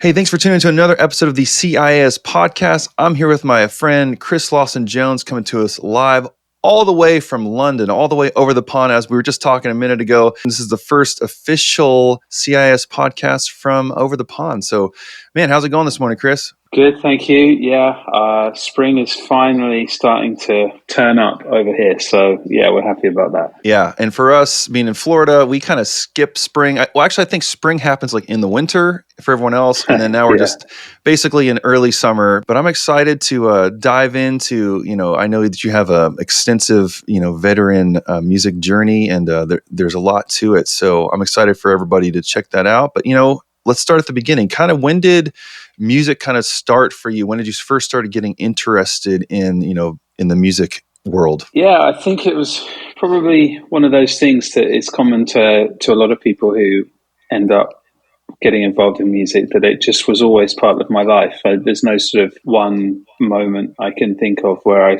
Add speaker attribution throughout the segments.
Speaker 1: Hey, thanks for tuning in to another episode of the CIS podcast. I'm here with my friend Chris Lawson Jones, coming to us live all the way from London, all the way over the pond, as we were just talking a minute ago. This is the first official CIS podcast from over the pond. So, man, how's it going this morning, Chris?
Speaker 2: Good, thank you. Yeah, spring is finally starting to turn up over here. So, yeah, we're happy about that.
Speaker 1: Yeah, and for us being in Florida, we kind of skip spring. Actually, I think spring happens like in the winter for everyone else, and then now we're
Speaker 2: Yeah.
Speaker 1: just basically in early summer. But I'm excited to dive into. I know that you have a extensive, veteran music journey, and there's a lot to it. So I'm excited for everybody to check that out. But let's start at the beginning. Kind of, when did music kind of start for you? When did you first started getting interested in the music world?
Speaker 2: Yeah, I think it was probably one of those things that is common to a lot of people who end up getting involved in music, that it just was always part of my life. There's no sort of one moment I can think of where I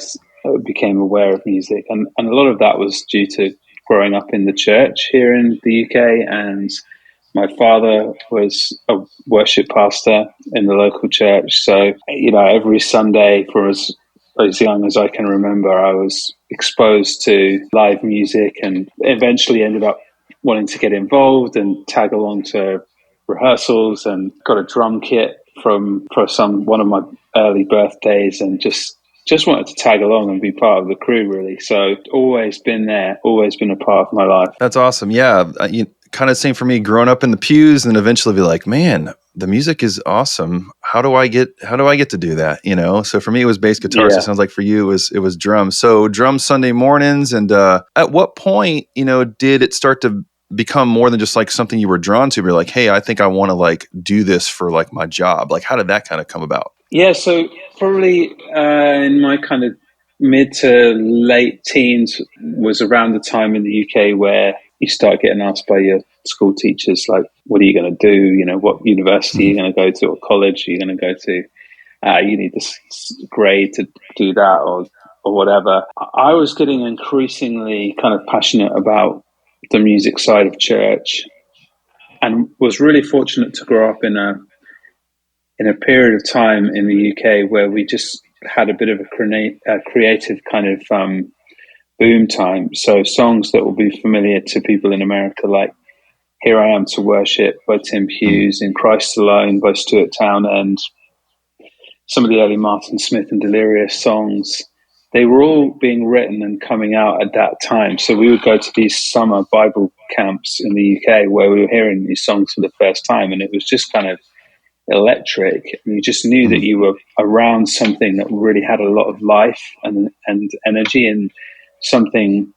Speaker 2: became aware of music. And a lot of that was due to growing up in the church here in the UK. And my father was a worship pastor in the local church. So, every Sunday for as young as I can remember, I was exposed to live music and eventually ended up wanting to get involved and tag along to rehearsals, and got a drum kit for one of my early birthdays, and just wanted to tag along and be part of the crew, really. So always been there, always been a part of my life.
Speaker 1: That's awesome. Yeah. Kind of same for me, growing up in the pews and eventually be like, man, the music is awesome. How do I get to do that? So for me, it was bass guitar. So it
Speaker 2: Yeah.
Speaker 1: sounds like for you, it was drums. So drums Sunday mornings. And at what point, did it start to become more than just like something you were drawn to? You're like, hey, I think I want to like do this for like my job. Like, how did that kind of come about?
Speaker 2: Yeah, so probably in my kind of mid to late teens was around the time in the UK where you start getting asked by your school teachers, like, what are you going to do? What university are you going to go to, or college are you going to go to? You need this grade to do that, or whatever. I was getting increasingly kind of passionate about the music side of church, and was really fortunate to grow up in a period of time in the UK where we just had a bit of a creative kind of boom time. So songs that will be familiar to people in America, like "Here I Am to Worship" by Tim Hughes, "In Christ Alone" by Stuart Townend, some of the early Martin Smith and Delirious songs, they were all being written and coming out at that time. So we would go to these summer Bible camps in the UK where we were hearing these songs for the first time, and it was just kind of electric, and you just knew that you were around something that really had a lot of life and energy, and something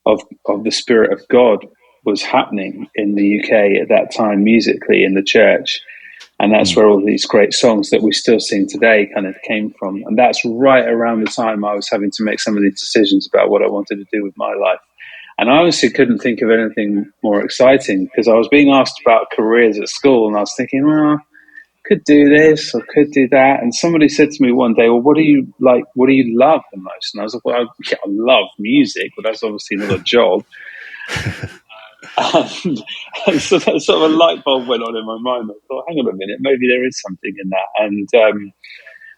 Speaker 2: of the Spirit of God was happening in the UK at that time musically in the church. And that's where all these great songs that we still sing today kind of came from. And that's right around the time I was having to make some of these decisions about what I wanted to do with my life. And I honestly couldn't think of anything more exciting, because I was being asked about careers at school, and I was thinking, well, could do this or could do that. And somebody said to me one day, well, what do you like? What do you love the most? And I was like, well, I love music, but that's obviously not a job. and so that sort of a light bulb went on in my mind. I thought, hang on a minute, maybe there is something in that. And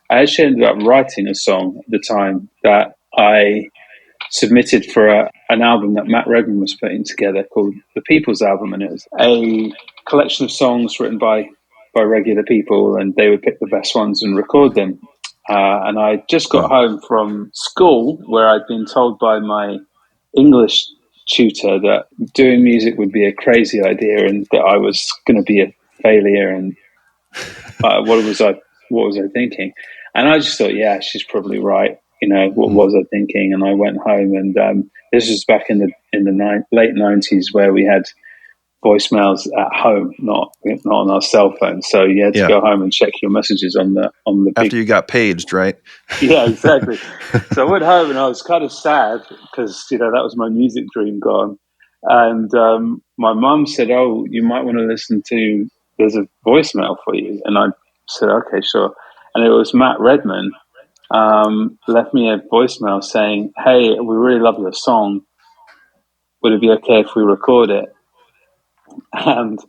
Speaker 2: I actually ended up writing a song at the time that I submitted for an album that Matt Redman was putting together called The People's Album. And it was a collection of songs written by regular people, and they would pick the best ones and record them. And I just got home from school, where I'd been told by my English tutor that doing music would be a crazy idea, and that I was going to be a failure. And what was I thinking? And I just thought, yeah, she's probably right. What was I thinking? And I went home, and this was back in the late 90s, where we had voicemails at home, not on our cell phone. So you had to go home and check your messages on the
Speaker 1: after you got paged, right?
Speaker 2: Yeah, exactly. So I went home, and I was kind of sad, because that was my music dream gone. And my mum said, "Oh, you might want to listen to. There's a voicemail for you." And I said, "Okay, sure." And it was Matt Redman. Left me a voicemail saying, "Hey, we really love your song. Would it be okay if we record it?" And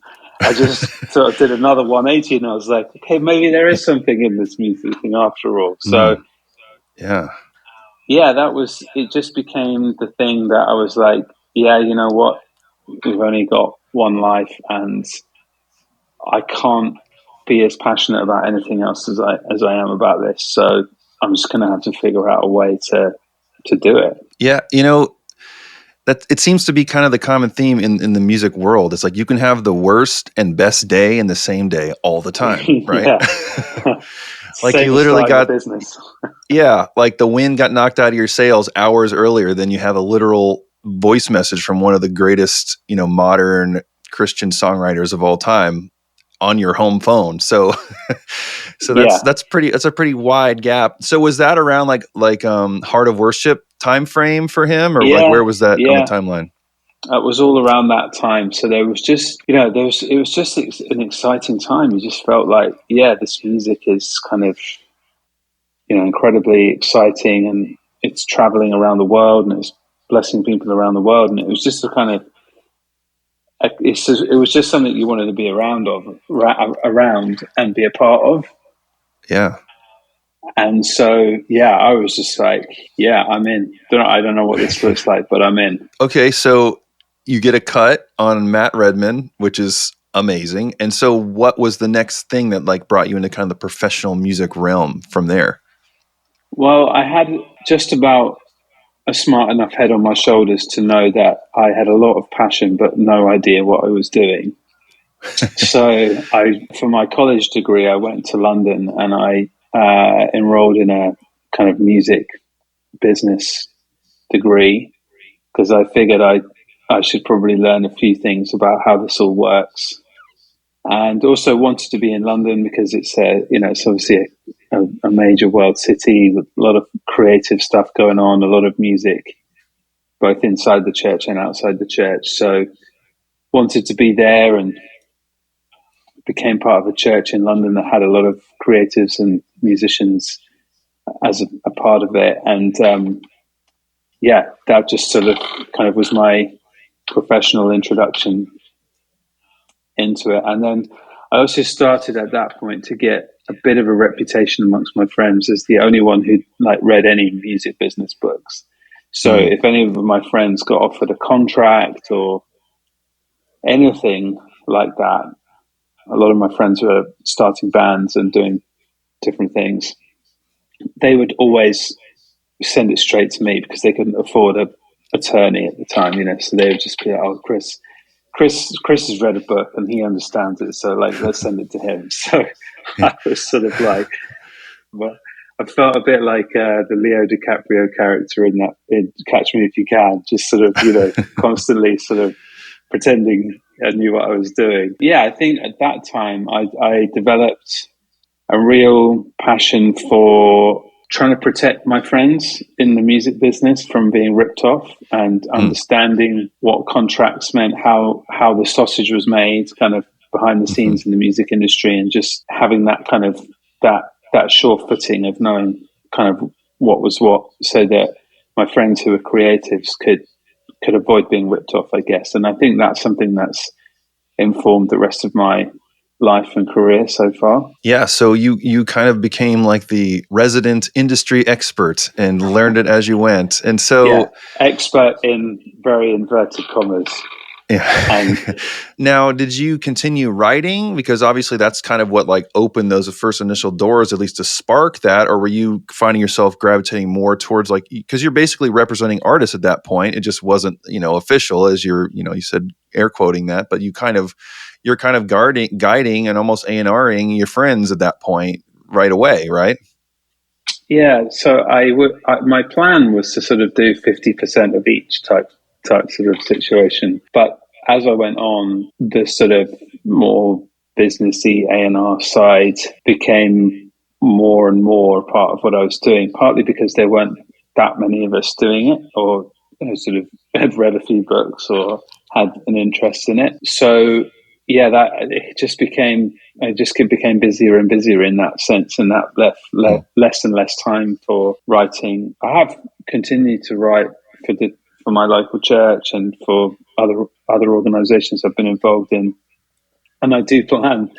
Speaker 2: I just sort of did another 180, and I was like, okay, maybe there is something in this music thing after all. So
Speaker 1: Mm, yeah.
Speaker 2: yeah, it just became the thing that I was like, yeah, you know what? We've only got one life, and I can't be as passionate about anything else as I am about this. So I'm just going to have to figure out a way to do it.
Speaker 1: Yeah. That it seems to be kind of the common theme in the music world. It's like you can have the worst and best day in the same day all the time, right?
Speaker 2: Yeah.
Speaker 1: Like you
Speaker 2: Same as
Speaker 1: literally
Speaker 2: starting a
Speaker 1: got,
Speaker 2: business.
Speaker 1: yeah, like the wind got knocked out of your sails hours earlier than you have a literal voice message from one of the greatest, modern Christian songwriters of all time on your home phone. So so
Speaker 2: Yeah.
Speaker 1: that's a pretty wide gap. So was that around like Heart of Worship time frame for him, or like
Speaker 2: Yeah.
Speaker 1: where was that on the
Speaker 2: Yeah.
Speaker 1: timeline?
Speaker 2: It was all around that time. So there was just, it was just an exciting time. You just felt like, yeah, this music is kind of, incredibly exciting, and it's traveling around the world, and it's blessing people around the world. And it was just a kind of, it was just something you wanted to be around and be a part of.
Speaker 1: Yeah.
Speaker 2: And so, yeah, I was just like, yeah, I'm in. I don't know what this looks like, but I'm in.
Speaker 1: Okay, so you get a cut on Matt Redman, which is amazing. And so what was the next thing that like brought you into kind of the professional music realm from there?
Speaker 2: Well, I had just about a smart enough head on my shoulders to know that I had a lot of passion, but no idea what I was doing. So for my college degree, I went to London, and I enrolled in a kind of music business degree, because I figured I should probably learn a few things about how this all works, and also wanted to be in London because it's obviously a major world city with a lot of creative stuff going on, a lot of music, both inside the church and outside the church. So wanted to be there, and became part of a church in London that had a lot of creatives and musicians as a part of it. And yeah, that just sort of kind of was my professional introduction into it. And then I also started at that point to get a bit of a reputation amongst my friends as the only one who like read any music business books. So
Speaker 1: Mm,
Speaker 2: if any of my friends got offered a contract or anything like that, a lot of my friends were starting bands and doing different things. They would always send it straight to me because they couldn't afford a attorney at the time, So they would just be like, "Oh, Chris has read a book and he understands it, so like let's send it to him." So
Speaker 1: yeah.
Speaker 2: I was sort of like, well, I felt a bit like the Leo DiCaprio character in Catch Me If You Can, just sort of constantly sort of pretending I knew what I was doing. Yeah, I think at that time I developed a real passion for trying to protect my friends in the music business from being ripped off, and
Speaker 1: Mm,
Speaker 2: understanding what contracts meant, how the sausage was made, kind of behind the
Speaker 1: mhm.
Speaker 2: scenes in the music industry, and just having that kind of that sure footing of knowing kind of what was what, so that my friends who were creatives could avoid being ripped off, I guess. And I think that's something that's informed the rest of my life and career so far.
Speaker 1: Yeah, so you kind of became like the resident industry expert and learned it as you went. And
Speaker 2: Yeah,
Speaker 1: so
Speaker 2: expert in very inverted commas. And
Speaker 1: yeah. Now, did you continue writing? Because obviously that's kind of what like opened those first initial doors, at least to spark that, or were you finding yourself gravitating more towards like, because you're basically representing artists at that point. It just wasn't, official as you said air quoting that, but you're kind of guiding and almost A&Ring your friends at that point right away, right?
Speaker 2: yeah, so my plan was to sort of do 50% of each type sort of situation. But as I went on, the sort of more businessy A&R side became more and more part of what I was doing, partly because there weren't that many of us doing it, or sort of had read a few books or had an interest in it. So yeah, that it just became busier and busier in that sense, and that left
Speaker 1: Mm,
Speaker 2: less and less time for writing. I have continued to write for my local church and for other organisations I've been involved in, And I do plan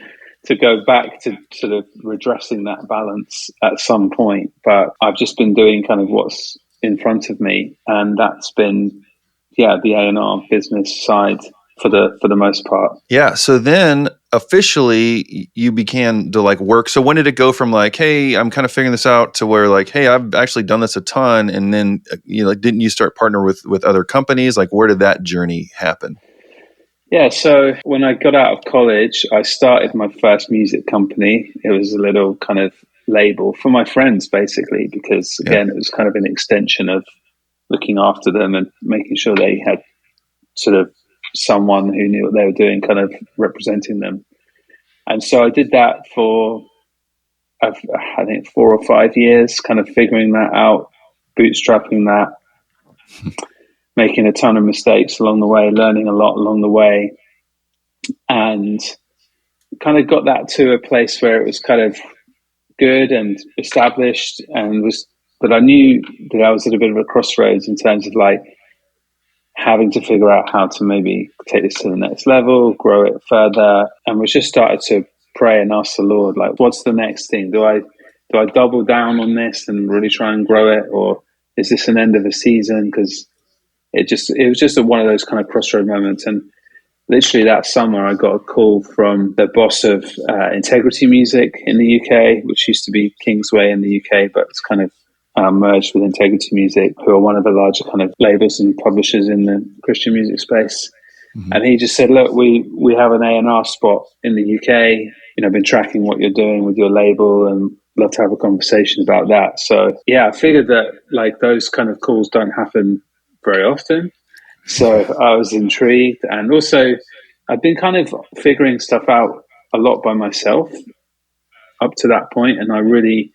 Speaker 2: to go back to sort of redressing that balance at some point. But I've just been doing kind of what's in front of me, and that's been, yeah, the A&R business side for the most part.
Speaker 1: Yeah. So then officially you began to like work. So when did it go from like, hey, I'm kind of figuring this out to where like, hey, I've actually done this a ton. And then, like, didn't you start partner with other companies? Like, where did that journey happen?
Speaker 2: Yeah, so when I got out of college, I started my first music company. It was a little kind of label for my friends, basically, because
Speaker 1: Yeah.
Speaker 2: again, it was kind of an extension of looking after them and making sure they had sort of someone who knew what they were doing, kind of representing them. And so I did that for, I think, 4 or 5 years, kind of figuring that out, bootstrapping that, making a ton of mistakes along the way, learning a lot along the way, and kind of got that to a place where it was kind of good and established, and was, but I knew that I was at a bit of a crossroads in terms of like having to figure out how to maybe take this to the next level, grow it further, and we just started to pray and ask the Lord, like, what's the next thing? Do I double down on this and really try and grow it, or is this an end of a season? Because it was just one of those kind of crossroad moments. And literally that summer, I got a call from the boss of Integrity Music in the UK, which used to be Kingsway in the UK, but it's kind of merged with Integrity Music, who are one of the larger kind of labels and publishers in the Christian music space.
Speaker 1: Mm-hmm.
Speaker 2: And he just said, "Look, we have an A&R spot in the UK. You know, I've been tracking what you're doing with your label, and love to have a conversation about that." So yeah, I figured that like those kind of calls don't happen very often. So I was intrigued, and also I'd been kind of figuring stuff out a lot by myself up to that point, and I really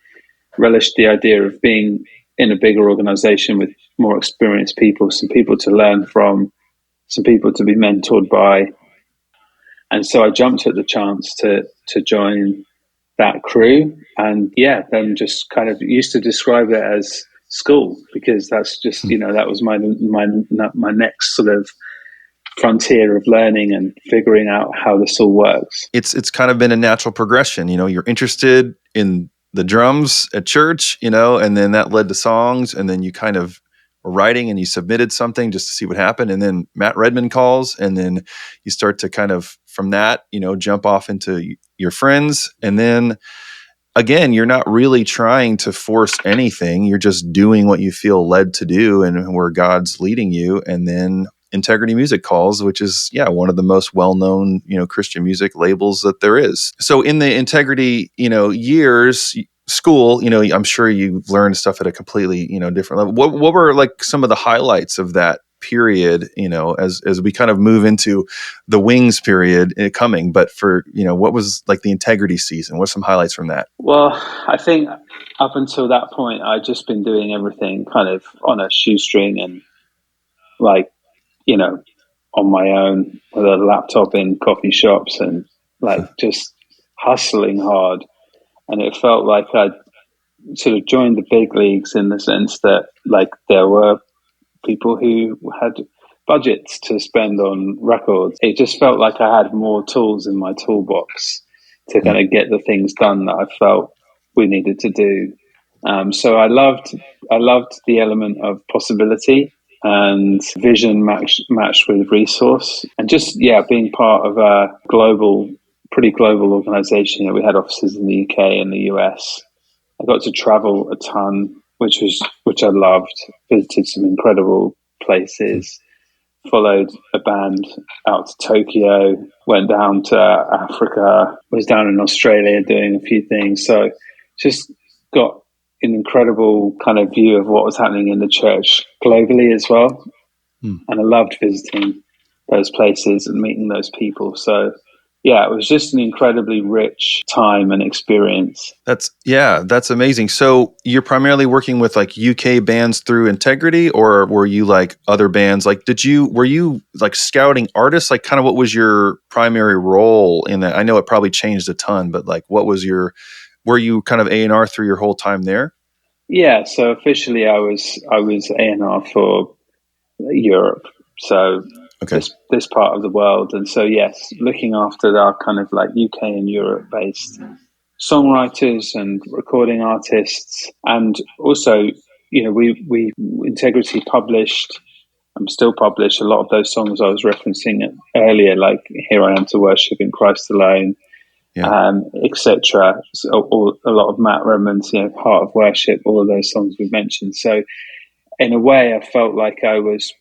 Speaker 2: relished the idea of being in a bigger organization with more experienced people, some people to learn from, some people to be mentored by. And so I jumped at the chance to join that crew, and yeah, then just kind of used to describe it as school, because that's just, you know, that was my next sort of frontier of learning and figuring out how this all works.
Speaker 1: It's kind of been a natural progression. You're interested in the drums at church, and then that led to songs, and then you kind of were writing and you submitted something just to see what happened, and then Matt Redman calls, and then you start to kind of from that, jump off into your friends, and then again, you're not really trying to force anything. You're just doing what you feel led to do and where God's leading you. And then Integrity Music calls, which is, yeah, one of the most well-known, Christian music labels that there is. So in the Integrity, years, school, I'm sure you learned stuff at a completely, different level. What were like some of the highlights of that period, as we kind of move into the Wings period coming, but for, what was like the Integrity season? What's some highlights from that?
Speaker 2: Well, I think up until that point, I'd just been doing everything kind of on a shoestring and like, you know, on my own with a laptop in coffee shops and like just hustling hard. And it felt like I'd sort of joined the big leagues in the sense that like there were people who had budgets to spend on records. It just felt like I had more tools in my toolbox to kind of get the things done that I felt we needed to do. So I loved the element of possibility and vision matched with resource, and just yeah, being part of a pretty global organization. We had offices in the UK and the US. I got to travel a ton, which I loved. Visited some incredible places. Followed a band out to Tokyo. Went down to Africa. Was down in Australia doing a few things. So just got an incredible kind of view of what was happening in the church globally as well. And I loved visiting those places and meeting those people. So yeah, it was just an incredibly rich time and experience.
Speaker 1: That's amazing. So you're primarily working with like UK bands through Integrity, or were you like other bands? Like, were you like scouting artists? Like, kind of what was your primary role in that? I know it probably changed a ton, but like, were you kind of A&R through your whole time there?
Speaker 2: Yeah, so officially I was A&R for Europe. So
Speaker 1: Okay.
Speaker 2: this part of the world. And so, yes, looking after our kind of like UK and Europe based songwriters and recording artists, and also, we Integrity published, still publish a lot of those songs I was referencing earlier, like "Here I Am to Worship" in Christ Alone,
Speaker 1: Yeah.
Speaker 2: etc. So, a lot of Matt Redman's, "Heart of Worship," all of those songs we mentioned. So, in a way, I felt like I was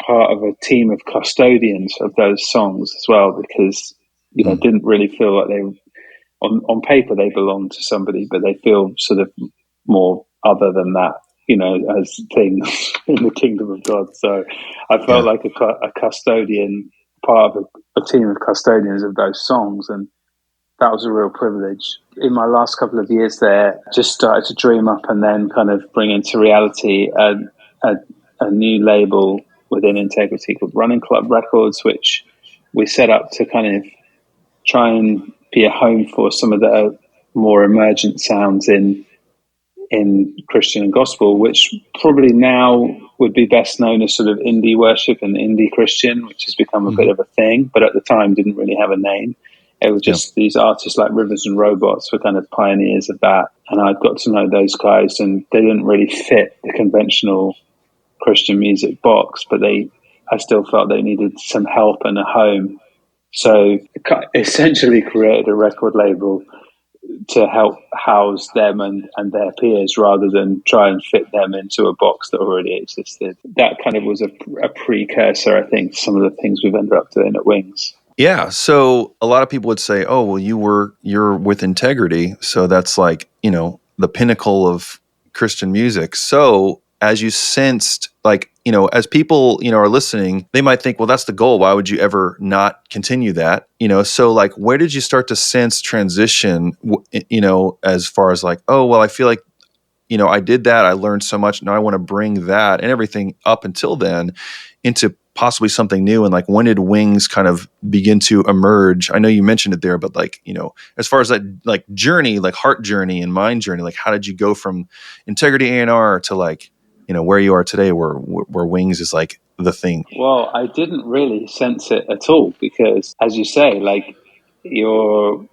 Speaker 2: part of a team of custodians of those songs as well, because
Speaker 1: Mm.
Speaker 2: didn't really feel like they, on paper, they belong to somebody, but they feel sort of more other than that, as things in the kingdom of God. So I felt
Speaker 1: Yeah.
Speaker 2: like a custodian, part of a team of custodians of those songs, and that was a real privilege. In my last couple of years there, just started to dream up and then kind of bring into reality a, a new label within Integrity called Running Club Records, which we set up to kind of try and be a home for some of the more emergent sounds in Christian and gospel, which probably now would be best known as sort of indie worship and indie Christian, which has become a bit
Speaker 1: Hmm.
Speaker 2: of a thing, but at the time didn't really have a name. It was
Speaker 1: Yeah.
Speaker 2: just these artists like Rivers and Robots were kind of pioneers of that. And I'd got to know those guys, and they didn't really fit the conventional Christian music box, but I still felt they needed some help and a home. So essentially created a record label to help house them and their peers, rather than try and fit them into a box that already existed. That kind of was a precursor, I think, to some of the things we've ended up doing at Wings.
Speaker 1: Yeah. So a lot of people would say, "Oh, well, you're with Integrity, so that's like the pinnacle of Christian music." So as you sensed, like as people are listening, they might think, "Well, that's the goal. Why would you ever not continue that?" So like, where did you start to sense transition? As far as like, "Oh, well, I feel like." I did that. I learned so much. Now I want to bring that and everything up until then into possibly something new. And like, when did Wings kind of begin to emerge? I know you mentioned it there, but like, as far as that like journey, like heart journey and mind journey, like how did you go from Integrity A&R to like, where you are today, where Wings is like the thing?
Speaker 2: Well, I didn't really sense it at all because, as you say, like you're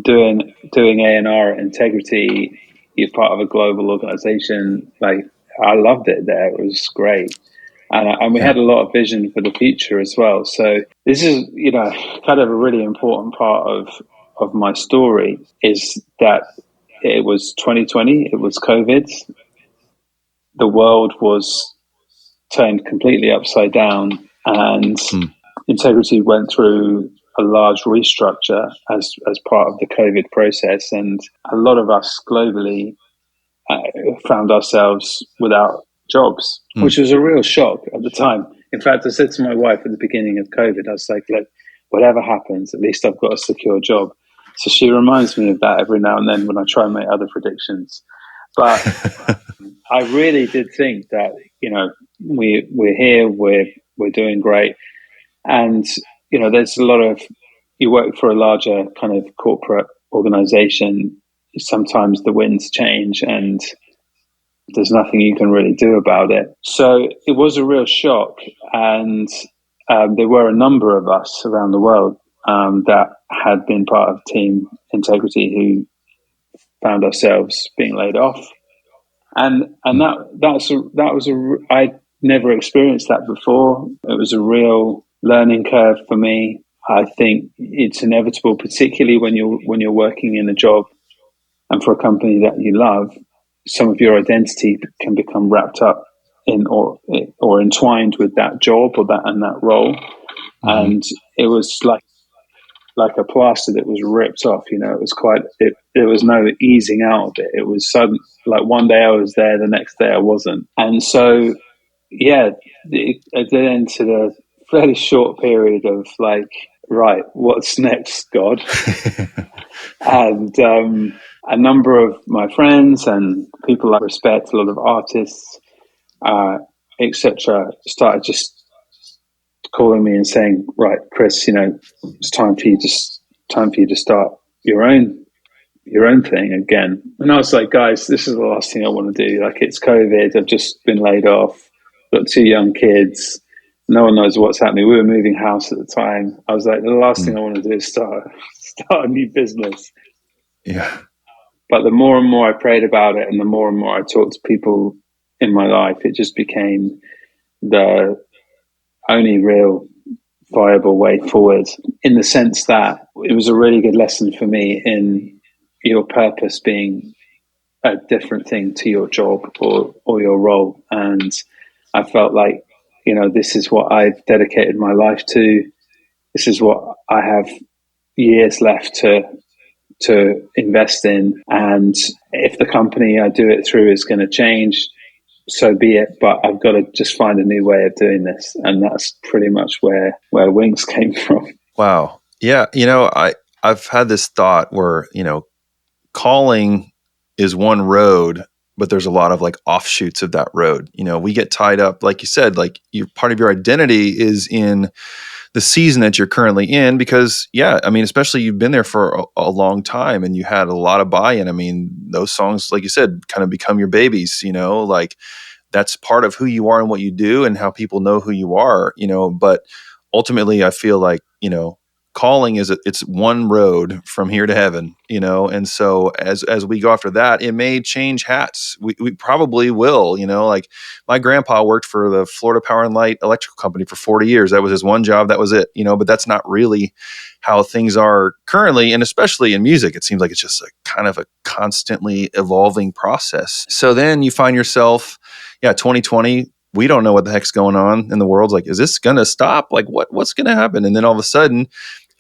Speaker 2: doing A&R at Integrity, you're part of a global organization. Like I loved it there; it was great, and we
Speaker 1: Yeah.
Speaker 2: had a lot of vision for the future as well. So this is kind of a really important part of my story, is that it was 2020, it was COVID, the world was turned completely upside down, and
Speaker 1: Mm.
Speaker 2: Integrity went through a large restructure as part of the COVID process, and a lot of us globally uh, found ourselves without jobs,
Speaker 1: Mm.
Speaker 2: which was a real shock at the time. In fact, I said to my wife at the beginning of COVID, I was like, "Look, whatever happens, at least I've got a secure job." So she reminds me of that every now and then when I try and make other predictions. But I really did think that we're here, we're doing great, and there's a lot of, you work for a larger kind of corporate organization. Sometimes the winds change, and there's nothing you can really do about it. So it was a real shock, and there were a number of us around the world that had been part of Team Integrity who found ourselves being laid off, and
Speaker 1: Mm.
Speaker 2: that was I'd never experienced that before. It was a real learning curve for me. I think it's inevitable, particularly when you're working in a job and for a company that you love. Some of your identity can become wrapped up in or entwined with that job or that role,
Speaker 1: Hmm.
Speaker 2: and it was like a plaster that was ripped off. It was there was no easing out of it. It was sudden, like one day I was there, the next day I wasn't. And so, yeah, it then entered a fairly short period of like, right, what's next, God? And a number of my friends and people I respect, a lot of artists, etc., started just calling me and saying, "Right, Chris, it's time for you to start your own thing again." And I was like, "Guys, this is the last thing I want to do. Like, it's COVID. I've just been laid off. Got two young kids. No one knows what's happening. We were moving house at the time. I was like, the last
Speaker 1: Mm,
Speaker 2: thing I want to do is start a new business.
Speaker 1: yeah.
Speaker 2: But the more and more I prayed about it, and the more and more I talked to people in my life, it just became the only real viable way forward, in the sense that it was a really good lesson for me in your purpose being a different thing to your job or your role. And I felt like, this is what I've dedicated my life to. This is what I have years left to invest in. And if the company I do it through is going to change, so be it. But I've got to just find a new way of doing this. And that's pretty much where Wings came from.
Speaker 1: Wow. Yeah. I've had this thought where, calling is one road, but there's a lot of like offshoots of that road. We get tied up, like you said, like part of your identity is in the season that you're currently in because, yeah, I mean, especially you've been there for a long time and you had a lot of buy-in. I mean, those songs, like you said, kind of become your babies, like that's part of who you are and what you do and how people know who you are, but ultimately I feel like, calling it's one road from here to heaven, and so as we go after that, it may change hats. We probably will, like my grandpa worked for the Florida Power and Light Electrical Company for 40 years. That was his one job. That was it, but that's not really how things are currently. And especially in music, it seems like it's just a kind of a constantly evolving process. So then you find yourself, yeah, 2020, we don't know what the heck's going on in the world. Like, is this going to stop? Like, what's going to happen? And then all of a sudden,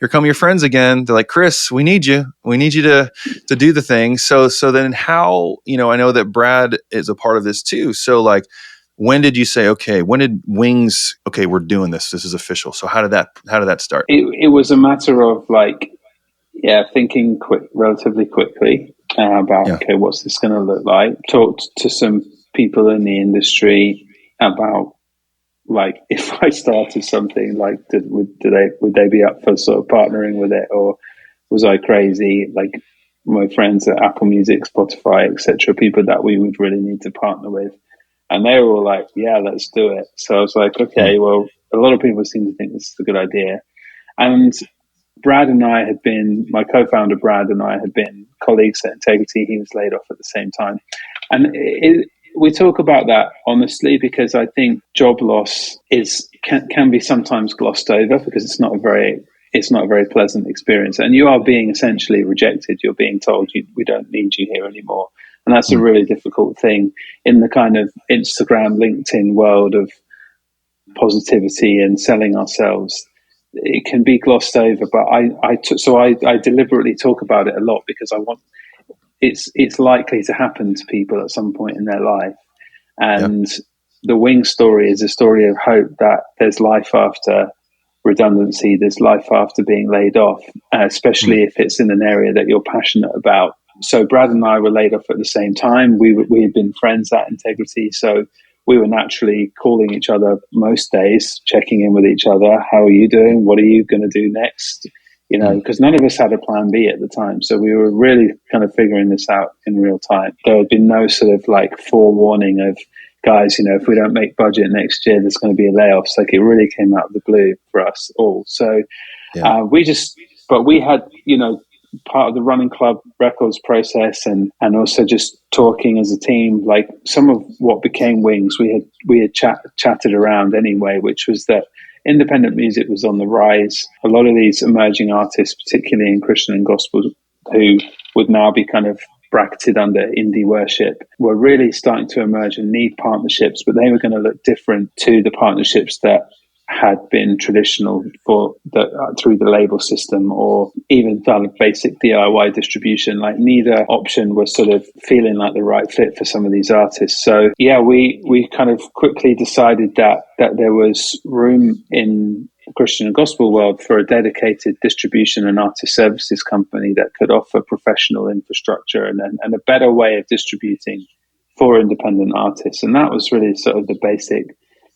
Speaker 1: here come your friends again. They're like, Chris, we need you. We need you to do the thing. So then how, I know that Brad is a part of this too. So like, when did you say, okay, when did Wings, okay, we're doing this. This is official. So how did that start?
Speaker 2: It was a matter of like, thinking relatively quickly about,
Speaker 1: Yeah.
Speaker 2: okay, what's this going to look like? Talked to some people in the industry about, like, if I started something, like, would they be up for sort of partnering with it, or was I crazy? Like my friends at Apple Music, Spotify, etc., people that we would really need to partner with, and they were all like, "Yeah, let's do it." So I was like,
Speaker 1: Hmm.
Speaker 2: "Okay, well, a lot of people seem to think this is a good idea," and my co-founder Brad and I had been colleagues at Integrity. He was laid off at the same time. And we talk about that honestly because I think job loss can be sometimes glossed over because it's not a very pleasant experience. And you are being essentially rejected. You're being told we don't need you here anymore. And that's a
Speaker 1: Hmm.
Speaker 2: really difficult thing in the kind of Instagram, LinkedIn world of positivity and selling ourselves. It can be glossed over, but I deliberately talk about it a lot because I want it's likely to happen to people at some point in their life,
Speaker 1: Yeah.
Speaker 2: and the Wing story is a story of hope that there's life after redundancy, there's life after being laid off,
Speaker 1: Hmm.
Speaker 2: especially if it's in an area that you're passionate about. So Brad and I were laid off at the same time. We had been friends at Integrity, so we were naturally calling each other most days, checking in with each other. How are you doing? What are you going to do next?
Speaker 1: Hmm.
Speaker 2: Because none of us had a plan B at the time. So we were really kind of figuring this out in real time. There had been no sort of like forewarning of, guys, if we don't make budget next year, there's going to be a layoffs. Like, it really came out of the blue for us all. So
Speaker 1: Yeah.
Speaker 2: but we had, part of the running club records process, and also just talking as a team, like some of what became Wings, we had chatted around anyway, which was that independent music was on the rise. A lot of these emerging artists, particularly in Christian and gospel, who would now be kind of bracketed under indie worship, were really starting to emerge and need partnerships, but they were going to look different to the partnerships that had been traditional through the label system, or even kind of basic DIY distribution. Like, neither option was sort of feeling like the right fit for some of these artists. So yeah, we kind of quickly decided that there was room in the Christian and gospel world for a dedicated distribution and artist services company that could offer professional infrastructure and a better way of distributing for independent artists. And that was really sort of the basic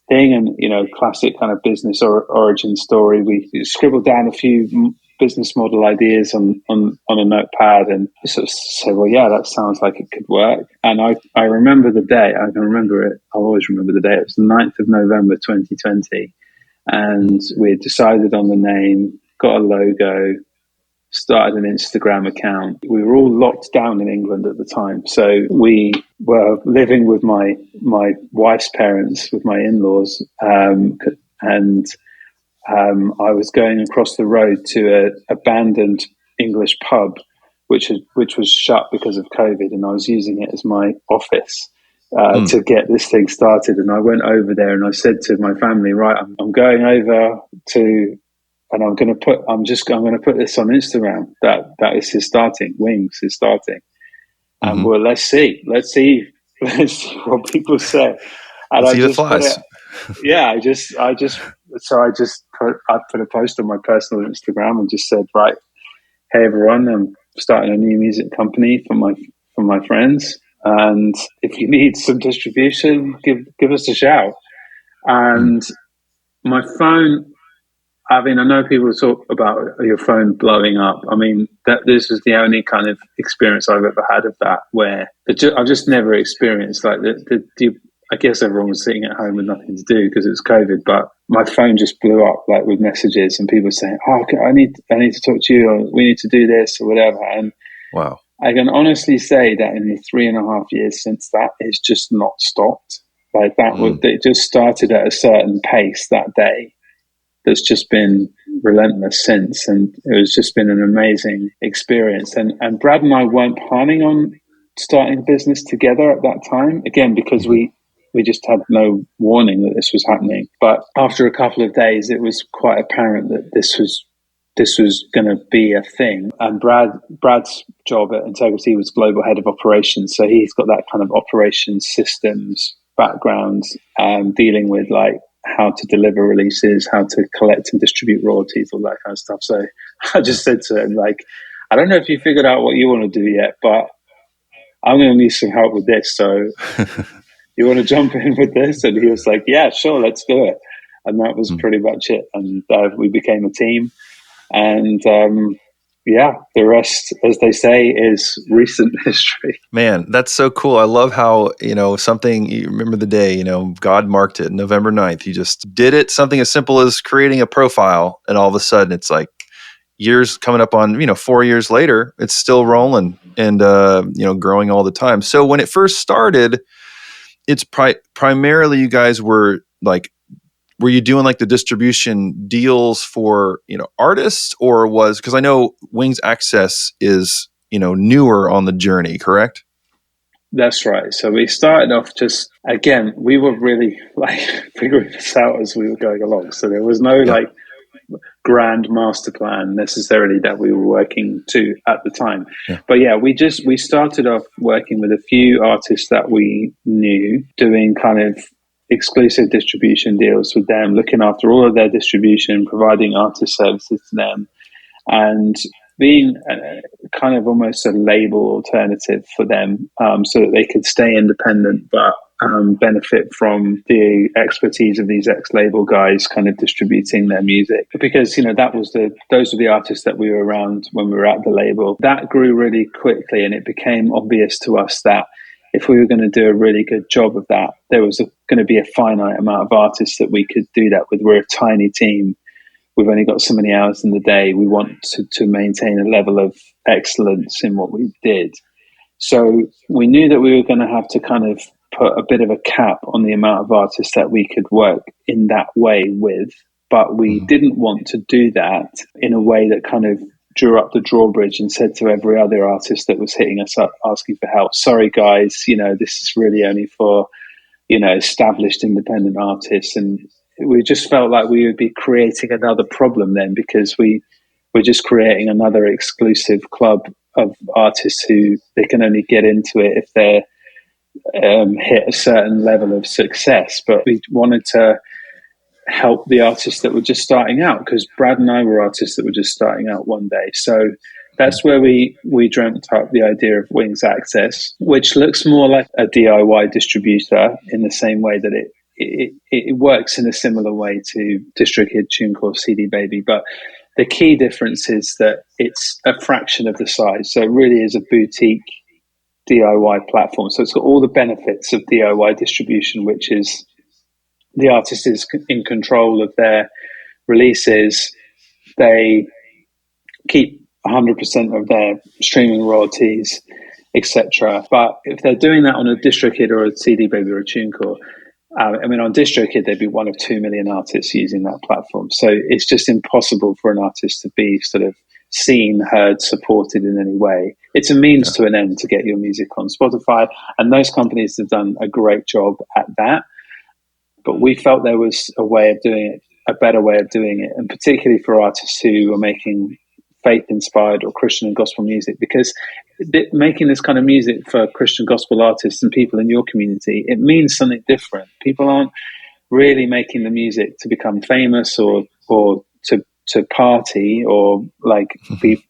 Speaker 2: thing. And, classic kind of business origin story. We scribbled down a few business model ideas on a notepad and sort of said, well, yeah, that sounds like it could work. And I remember the day. I can remember it. I'll always remember the day. It was the 9th of November 2020. and we had decided on the name, got a logo, started an Instagram account. We were all locked down in England at the time. So we were living with my wife's parents, with my in-laws, and I was going across the road to an abandoned English pub, which was shut because of COVID, and I was using it as my office to get this thing started. And I went over there and I said to my family, right, I'm going over to, and I'm going to put this on Instagram. That is his starting. Wings is starting, and well, let's see what people say. And
Speaker 1: Let's
Speaker 2: I
Speaker 1: see if it
Speaker 2: just put
Speaker 1: flies.
Speaker 2: it. Yeah, I put a post on my personal Instagram and just said, right, hey everyone, I'm starting a new music company for my friends, and if you need some distribution, give us a shout. And my phone, I mean, I know people talk about your phone blowing up. I mean, that this was the only kind of experience I've ever had of that, where I've just never experienced like I guess everyone was sitting at home with nothing to do because it was COVID, but my phone just blew up like with messages and people saying, "Oh, okay, I need to talk to you, or we need to do this or whatever." And
Speaker 1: Wow.
Speaker 2: I can honestly say that in the 3.5 years since that, it's just not stopped. Like it just started at a certain pace that day that's just been relentless since, and it was just been an amazing experience. And Brad and I weren't planning on starting a business together at that time, again because we just had no warning that this was happening. But after a couple of days, it was quite apparent that this was going to be a thing. And Brad's job at Integrity was global head of operations, so he's got that kind of operations systems background, dealing with like how to deliver releases, how to collect and distribute royalties, all that kind of stuff. So I just said to him, like, I don't know if you figured out what you want to do yet, but I'm going to need some help with this. So you want to jump in with this? And he was like, yeah, sure, let's do it. And that was pretty much it. And we became a team. And yeah, the rest, as they say, is recent history.
Speaker 1: Man, that's so cool. I love how, something, you remember the day, God marked it, November 9th. You just did it, something as simple as creating a profile, and all of a sudden it's like years coming up on, 4 years later, it's still rolling and, growing all the time. So when it first started, it's primarily you guys were like, were you doing like the distribution deals for, artists, or because I know Wings Access is, newer on the journey, correct?
Speaker 2: That's right. So we started off just, again, we were really like figuring this out as we were going along. So there was no
Speaker 1: Yeah.
Speaker 2: like grand master plan necessarily that we were working to at the time.
Speaker 1: Yeah.
Speaker 2: But yeah, we started off working with a few artists that we knew, doing kind of exclusive distribution deals with them, looking after all of their distribution, providing artist services to them, and being kind of almost a label alternative for them, so that they could stay independent but benefit from the expertise of these ex-label guys kind of distributing their music. Because those were the artists that we were around when we were at the label. That grew really quickly, and it became obvious to us that if we were going to do a really good job of that, there was going to be a finite amount of artists that we could do that with. We're a tiny team. We've only got so many hours in the day. We want to maintain a level of excellence in what we did. So we knew that we were going to have to kind of put a bit of a cap on the amount of artists that we could work in that way with. But we didn't want to do that in a way that kind of drew up the drawbridge and said to every other artist that was hitting us up asking for help, sorry guys, this is really only for, established independent artists. And we just felt like we would be creating another problem then, because we're just creating another exclusive club of artists who they can only get into it if they're hit a certain level of success. But we wanted to help the artists that were just starting out, because Brad and I were artists that were just starting out one day. So that's where we dreamt up the idea of Wings Access, which looks more like a DIY distributor in the same way that it works in a similar way to DistroKid, TuneCore, CD Baby. But the key difference is that it's a fraction of the size. So it really is a boutique DIY platform. So it's got all the benefits of DIY distribution, which is the artist is in control of their releases. They keep 100% of their streaming royalties, etc. But if they're doing that on a DistroKid or a CD Baby or a TuneCore, on DistroKid, there'd be 1 of 2 million artists using that platform. So it's just impossible for an artist to be sort of seen, heard, supported in any way. It's a means to an end to get your music on Spotify. And those companies have done a great job at that. But we felt there was a way of doing it, a better way of doing it. And particularly for artists who are making faith-inspired or Christian and gospel music, because making this kind of music for Christian gospel artists and people in your community, it means something different. People aren't really making the music to become famous or to party or like be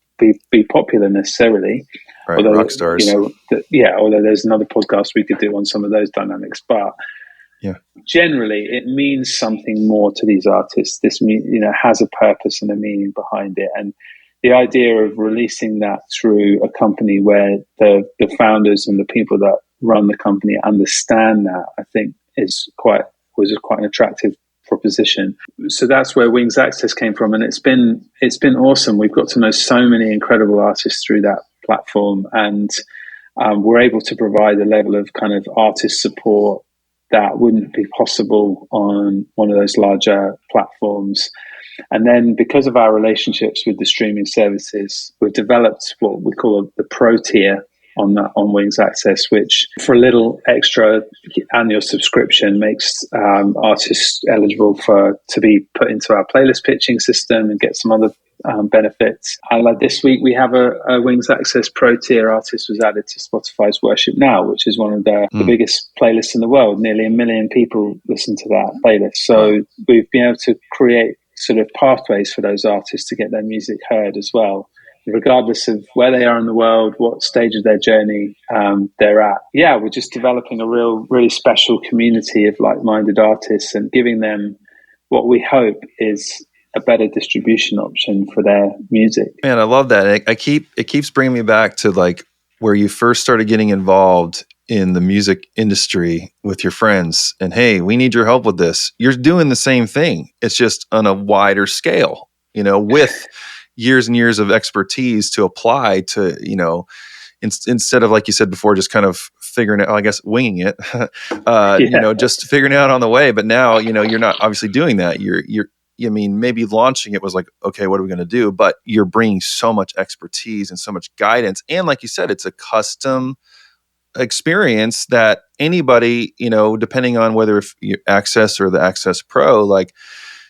Speaker 2: popular necessarily.
Speaker 1: Right,
Speaker 2: although,
Speaker 1: rock stars.
Speaker 2: Although there's another podcast we could do on some of those dynamics, but generally it means something more to these artists. This has a purpose and a meaning behind it, and the idea of releasing that through a company where the founders and the people that run the company understand that, I think was quite an attractive proposition. So that's where Wings Access came from, and it's been awesome. We've got to know so many incredible artists through that platform, and we're able to provide a level of kind of artist support that wouldn't be possible on one of those larger platforms. And then because of our relationships with the streaming services, we've developed what we call the Pro tier on Wings Access, which for a little extra annual subscription makes artists eligible to be put into our playlist pitching system and get some other benefits. Like this week, we have a Wings Access Pro tier artist was added to Spotify's Worship Now, which is one of the biggest playlists in the world. Nearly 1 million people listen to that playlist. So we've been able to create sort of pathways for those artists to get their music heard as well, regardless of where they are in the world, what stage of their journey they're at. Yeah, we're just developing a really special community of like-minded artists and giving them what we hope is a better distribution option for their music.
Speaker 1: Man, I love that. It keeps bringing me back to like where you first started getting involved in the music industry with your friends, and hey, we need your help with this. You're doing the same thing. It's just on a wider scale, with years and years of expertise to apply to, instead of, like you said before, just kind of figuring it, I guess, winging it, just figuring it out on the way. But now, you're not obviously doing that. Maybe launching it was like, okay, what are we going to do? But you're bringing so much expertise and so much guidance. And like you said, it's a custom experience that anybody, depending on whether if you Access or the Access Pro, like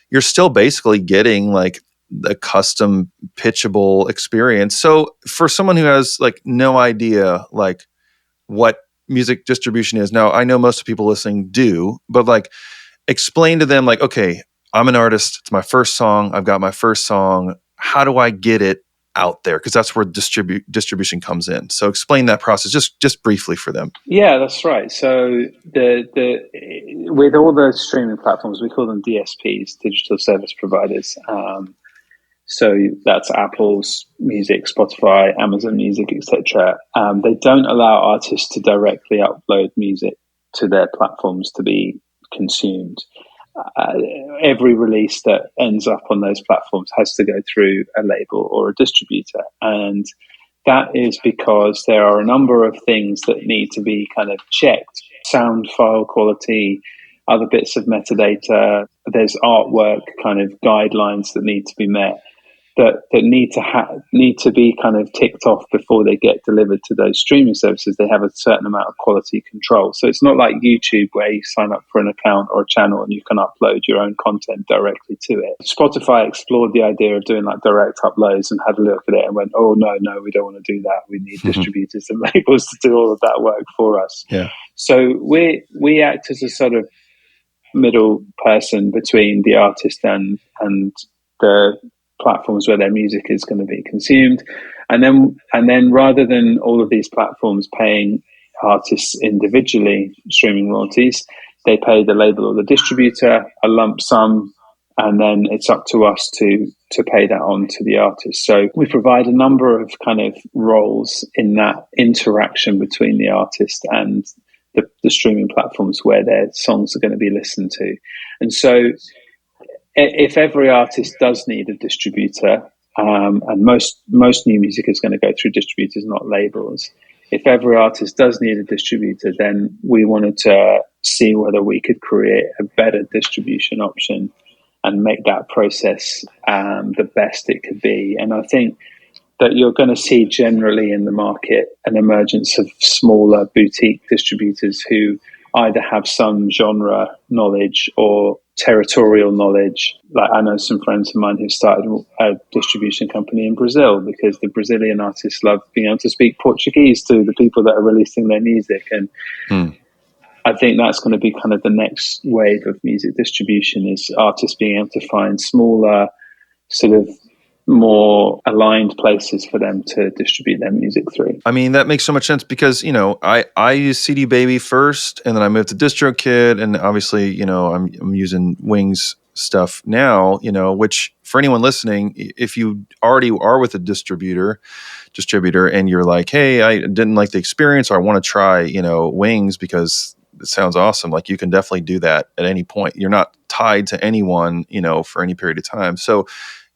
Speaker 1: you're still basically getting like the custom pitchable experience. So for someone who has like no idea like what music distribution is, now I know most people listening do, but like explain to them like, okay, I'm an artist. It's my first song. I've got my first song. How do I get it out there? Because that's where distribution comes in. So explain that process just briefly for them.
Speaker 2: Yeah, that's right. So with all the streaming platforms, we call them DSPs, digital service providers. So that's Apple's Music, Spotify, Amazon Music, etc. They don't allow artists to directly upload music to their platforms to be consumed. Every release that ends up on those platforms has to go through a label or a distributor. And that is because there are a number of things that need to be kind of checked. Sound file quality, other bits of metadata, there's artwork kind of guidelines that need to be met, that need to be kind of ticked off before they get delivered to those streaming services. They have a certain amount of quality control. So it's not like YouTube where you sign up for an account or a channel and you can upload your own content directly to it. Spotify explored the idea of doing like direct uploads and had a look at it and went, oh, no, we don't want to do that. We need distributors and labels to do all of that work for us.
Speaker 1: Yeah.
Speaker 2: So we act as a sort of middle person between the artist and the platforms where their music is going to be consumed, and then rather than all of these platforms paying artists individually streaming royalties, they pay the label or the distributor a lump sum, and then it's up to us to pay that on to the artist. So we provide a number of kind of roles in that interaction between the artist and the streaming platforms where their songs are going to be listened to. And so if every artist does need a distributor, and most new music is going to go through distributors, not labels. If every artist does need a distributor, then we wanted to see whether we could create a better distribution option and make that process the best it could be. And I think that you're going to see generally in the market an emergence of smaller boutique distributors who either have some genre knowledge or territorial knowledge. Like I know some friends of mine who started a distribution company in Brazil because the Brazilian artists love being able to speak Portuguese to the people that are releasing their music. And I think that's going to be kind of the next wave of music distribution, is artists being able to find smaller, sort of more aligned places for them to distribute their music through.
Speaker 1: I mean, that makes so much sense because, I used CD Baby first, and then I moved to DistroKid, and obviously, I'm using Wings stuff now, which for anyone listening, if you already are with a distributor and you're like, hey, I didn't like the experience, or I want to try, Wings because it sounds awesome. Like, you can definitely do that at any point. You're not tied to anyone, for any period of time. So,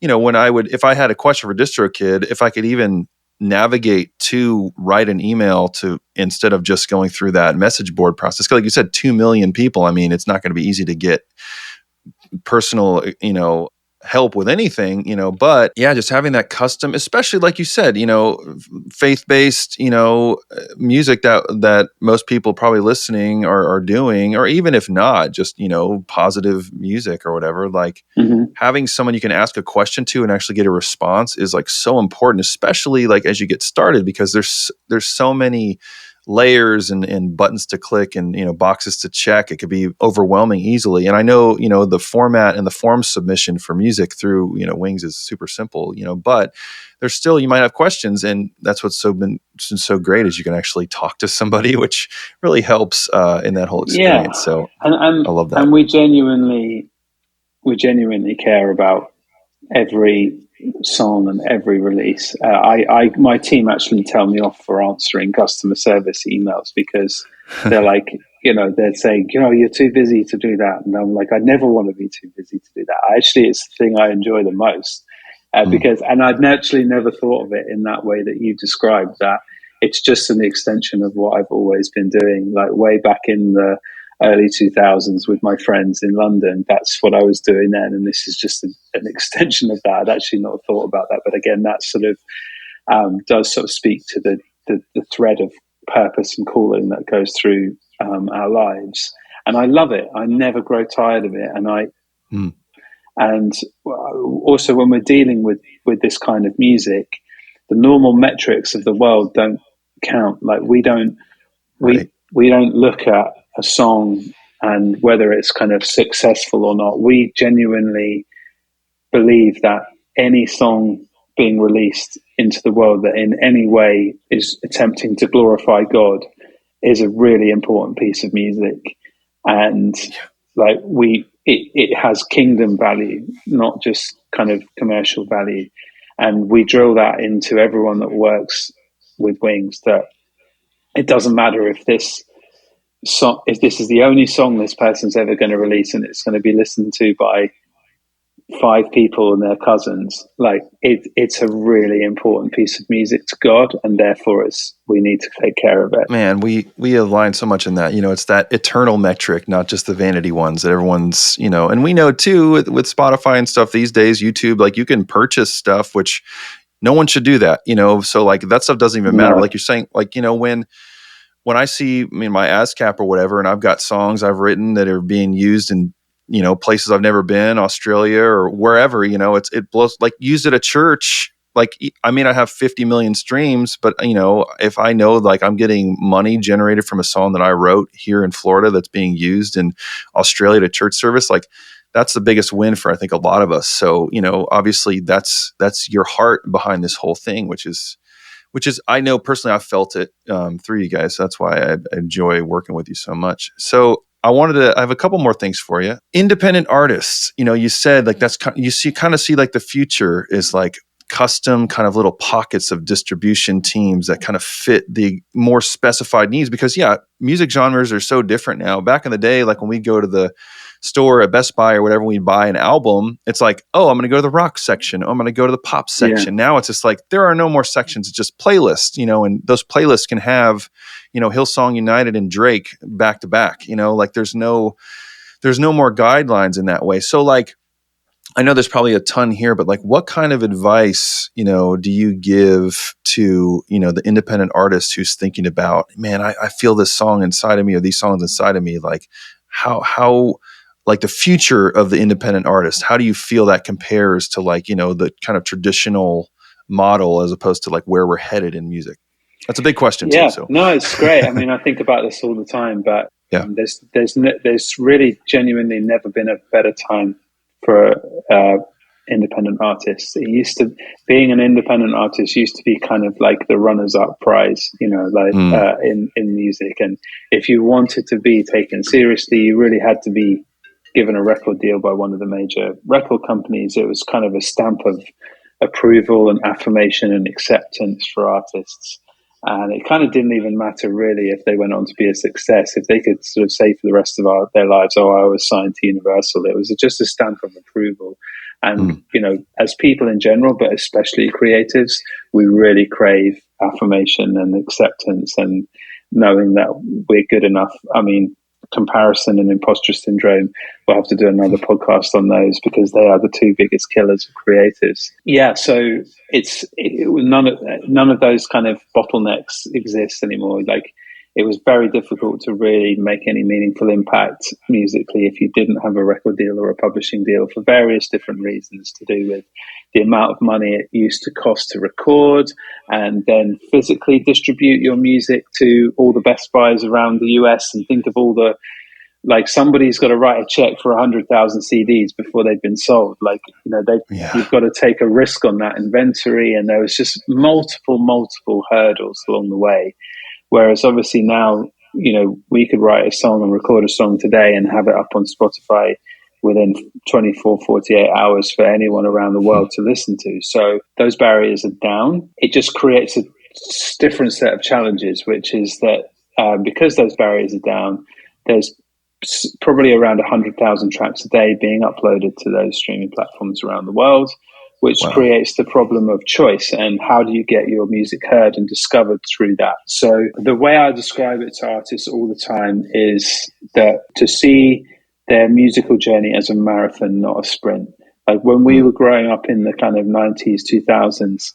Speaker 1: if I had a question for DistroKid, if I could even navigate to write an email to, instead of just going through that message board process, like you said, 2 million people. I mean, it's not going to be easy to get personal, help with anything, but yeah, just having that custom, especially like you said, faith-based, music that most people probably listening are doing, or even if not, just, positive music or whatever, like having someone you can ask a question to and actually get a response is like so important, especially like as you get started, because there's so many layers and buttons to click and boxes to check. It could be overwhelming easily. And I know the format and the form submission for music through Wings is super simple, but there's still, you might have questions, and that's what's been so great is you can actually talk to somebody, which really helps in that whole experience. So
Speaker 2: and
Speaker 1: I love that.
Speaker 2: And we genuinely care about every song and every release. My team actually tell me off for answering customer service emails because they're like, they're saying, you're too busy to do that. And I'm like, I never want to be too busy to do that. Actually, it's the thing I enjoy the most because, and I'd actually never thought of it in that way that you described, that it's just an extension of what I've always been doing, like way back in the early 2000s with my friends in London. That's what I was doing then, and this is just an extension of that. I'd actually not thought about that, but again, that sort of does sort of speak to the thread of purpose and calling that goes through our lives. And I love it. I never grow tired of it. And also when we're dealing with this kind of music, the normal metrics of the world don't count. Like we don't look at a song and whether it's kind of successful or not. We genuinely believe that any song being released into the world that in any way is attempting to glorify God is a really important piece of music. And like it has kingdom value, not just kind of commercial value. And we drill that into everyone that works with Wings, that it doesn't matter if this is the only song this person's ever going to release and it's going to be listened to by 5 people and their cousins. Like it's a really important piece of music to God, and therefore we need to take care of it.
Speaker 1: Man, we align so much in that. It's that eternal metric, not just the vanity ones that everyone's, and we know too with Spotify and stuff these days, YouTube, like you can purchase stuff, which no one should do that, so like that stuff doesn't even matter. Like you're saying, like, when I see, my ASCAP or whatever, and I've got songs I've written that are being used in, places I've never been, Australia or wherever, it blows, like used at a church. Like, I mean, I have 50 million streams, but if I know like I'm getting money generated from a song that I wrote here in Florida that's being used in Australia at a church service, like that's the biggest win for, I think, a lot of us. So, obviously that's your heart behind this whole thing, which is, I know personally, I've felt it through you guys. So that's why I enjoy working with you so much. So I have a couple more things for you. Independent artists, you said like that's, you kind of see like the future is like custom kind of little pockets of distribution teams that kind of fit the more specified needs. Because yeah, music genres are so different now. Back in the day, like when we go to the store at Best Buy or whatever, we buy an album, it's like, oh, I'm going to go to the rock section. Oh, I'm going to go to the pop
Speaker 2: Yeah.
Speaker 1: section. Now it's just like, there are no more sections. It's just playlists, and those playlists can have, Hillsong United and Drake back to back, like there's no more guidelines in that way. So like, I know there's probably a ton here, but like, what kind of advice, do you give to, the independent artist who's thinking about, man, I feel this song inside of me, or these songs inside of me, like how, like the future of the independent artist, how do you feel that compares to like, the kind of traditional model as opposed to like where we're headed in music? That's a big question too.
Speaker 2: Yeah,
Speaker 1: So
Speaker 2: no, it's great. I mean, I think about this all the time, but
Speaker 1: yeah.
Speaker 2: there's really genuinely never been a better time for independent artists. It used to being an independent artist used to be kind of like the runners-up prize, in music. And if you wanted to be taken seriously, you really had to be given a record deal by one of the major record companies. It was kind of a stamp of approval and affirmation and acceptance for artists. And it kind of didn't even matter really if they went on to be a success. If they could sort of say for the rest of their lives, oh, I was signed to Universal, it was just a stamp of approval. And, as people in general, but especially creatives, we really crave affirmation and acceptance and knowing that we're good enough. I mean, comparison and imposter syndrome, we'll have to do another podcast on those because they are the two biggest killers of creatives. Yeah, so none of those kind of bottlenecks exist anymore. Like, it was very difficult to really make any meaningful impact musically if you didn't have a record deal or a publishing deal for various different reasons, to do with the amount of money it used to cost to record and then physically distribute your music to all the Best Buys around the US. And think of all the, like, somebody's got to write a check for 100,000 CDs before they've been sold. Like, you've got to take a risk on that inventory. And there was just multiple hurdles along the way. Whereas obviously now, we could write a song and record a song today and have it up on Spotify within 24, 48 hours for anyone around the world to listen to. So those barriers are down. It just creates a different set of challenges, which is that because those barriers are down, there's probably around 100,000 tracks a day being uploaded to those streaming platforms around the world, which creates the problem of choice. And how do you get your music heard and discovered through that? So the way I describe it to artists all the time is that to see their musical journey as a marathon, not a sprint. Like when we were growing up in the kind of 90s, 2000s,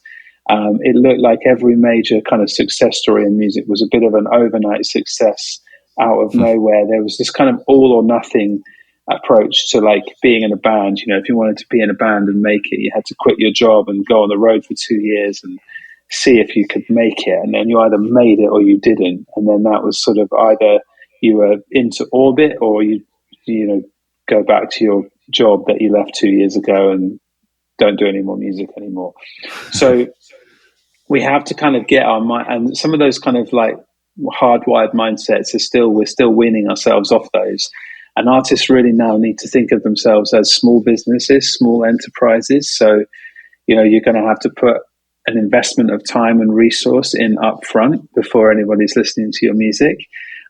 Speaker 2: it looked like every major kind of success story in music was a bit of an overnight success out of nowhere. There was this kind of all or nothing approach to like being in a band. If you wanted to be in a band and make it, you had to quit your job and go on the road for 2 years and see if you could make it. And then you either made it or you didn't. And then that was sort of either you were into orbit or you go back to your job that you left 2 years ago and don't do any more music anymore. So we have to kind of get our mind, and some of those kind of like hardwired mindsets we're still weaning ourselves off those. And artists really now need to think of themselves as small businesses, small enterprises. So, you're going to have to put an investment of time and resource in upfront before anybody's listening to your music,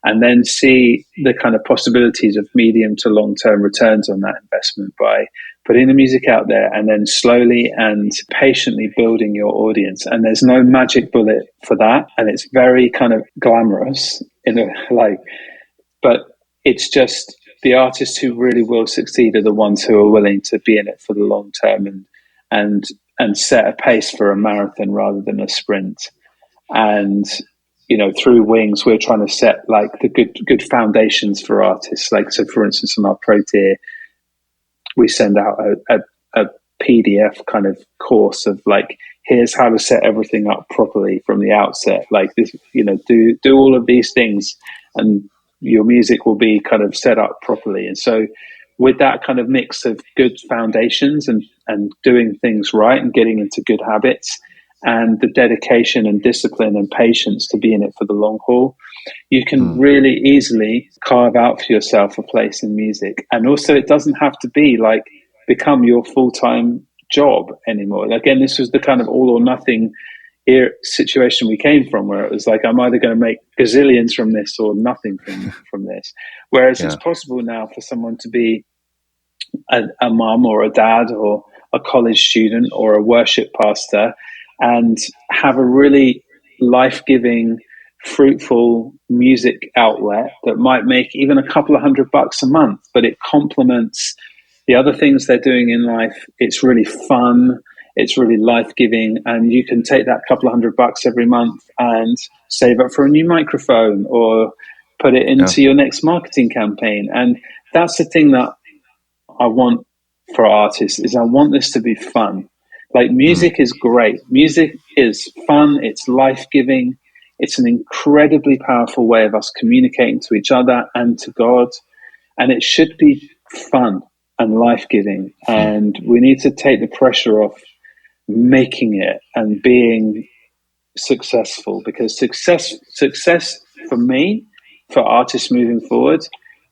Speaker 2: and then see the kind of possibilities of medium to long-term returns on that investment by putting the music out there and then slowly and patiently building your audience. And there's no magic bullet for that. And it's very kind of glamorous but it's just the artists who really will succeed are the ones who are willing to be in it for the long term and set a pace for a marathon rather than a sprint. And through Wings, we're trying to set like the good foundations for artists. Like, so for instance, on our pro tier, we send out a PDF kind of course of like, here's how to set everything up properly from the outset. Like this, do all of these things and your music will be kind of set up properly. And so with that kind of mix of good foundations and doing things right and getting into good habits and the dedication and discipline and patience to be in it for the long haul, you can really easily carve out for yourself a place in music. And also it doesn't have to be like become your full-time job anymore. Again, this was the kind of all or nothing situation we came from, where it was like, I'm either going to make gazillions from this or nothing from this. Whereas it's
Speaker 1: Yeah.
Speaker 2: possible now for someone to be a mum or a dad or a college student or a worship pastor and have a really life-giving, fruitful music outlet that might make even a couple of $100 a month, but it complements the other things they're doing in life. It's really fun, it's really life-giving, and you can take that couple of $100 every month and save up for a new microphone or put it
Speaker 1: Yeah.
Speaker 2: into your next marketing campaign. And that's the thing that I want for artists, is I want this to be fun. Like,
Speaker 1: Mm.
Speaker 2: music is great. Music is fun. It's life-giving. It's an incredibly powerful way of us communicating to each other and to God. And it should be fun and life-giving.
Speaker 1: Mm.
Speaker 2: And we need to take the pressure off making it and being successful, because success for me, for artists moving forward,